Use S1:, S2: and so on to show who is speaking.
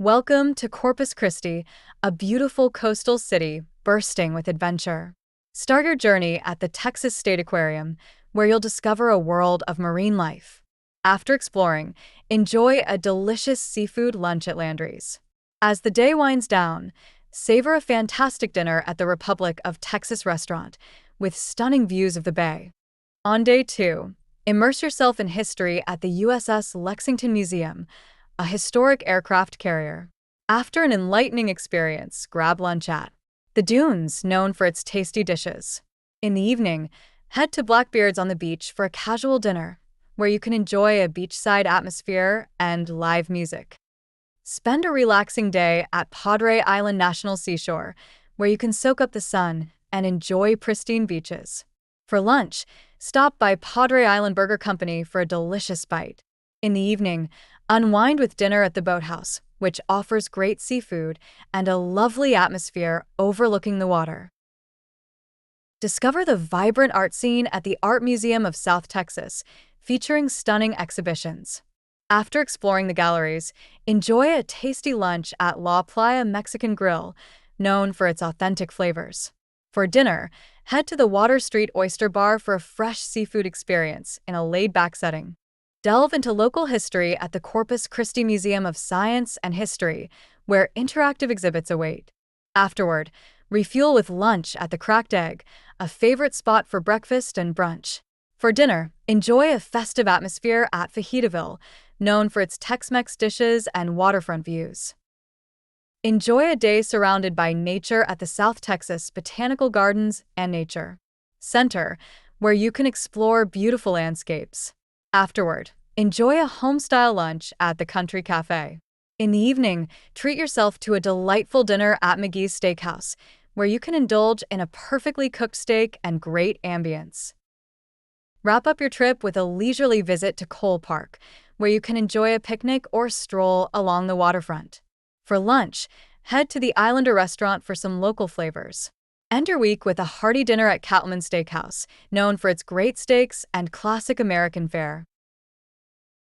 S1: Welcome to Corpus Christi, a beautiful coastal city bursting with adventure. Start your journey at the Texas State Aquarium, where you'll discover a world of marine life. After exploring, enjoy a delicious seafood lunch at Landry's. As the day winds down, savor a fantastic dinner at the Republic of Texas restaurant with stunning views of the bay. On day 2, immerse yourself in history at the USS Lexington Museum, a historic aircraft carrier. After an enlightening experience, grab lunch at the Dunes, known for its tasty dishes. In the evening, head to Blackbeard's on the beach for a casual dinner, where you can enjoy a beachside atmosphere and live music. Spend a relaxing day at Padre Island National Seashore, where you can soak up the sun and enjoy pristine beaches. For lunch, stop by Padre Island Burger Company for a delicious bite. In the evening, unwind with dinner at the Boathouse, which offers great seafood and a lovely atmosphere overlooking the water. Discover the vibrant art scene at the Art Museum of South Texas, featuring stunning exhibitions. After exploring the galleries, enjoy a tasty lunch at La Playa Mexican Grill, known for its authentic flavors. For dinner, head to the Water Street Oyster Bar for a fresh seafood experience in a laid-back setting. Delve into local history at the Corpus Christi Museum of Science and History, where interactive exhibits await. Afterward, refuel with lunch at the Cracked Egg, a favorite spot for breakfast and brunch. For dinner, enjoy a festive atmosphere at Fajitaville, known for its Tex-Mex dishes and waterfront views. Enjoy a day surrounded by nature at the South Texas Botanical Gardens and Nature Center, where you can explore beautiful landscapes. Afterward, enjoy a home-style lunch at the Country Cafe. In the evening, treat yourself to a delightful dinner at McGee's Steakhouse, where you can indulge in a perfectly cooked steak and great ambience. Wrap up your trip with a leisurely visit to Cole Park, where you can enjoy a picnic or stroll along the waterfront. For lunch, head to the Islander restaurant for some local flavors. End your week with a hearty dinner at Cattleman Steakhouse, known for its great steaks and classic American fare.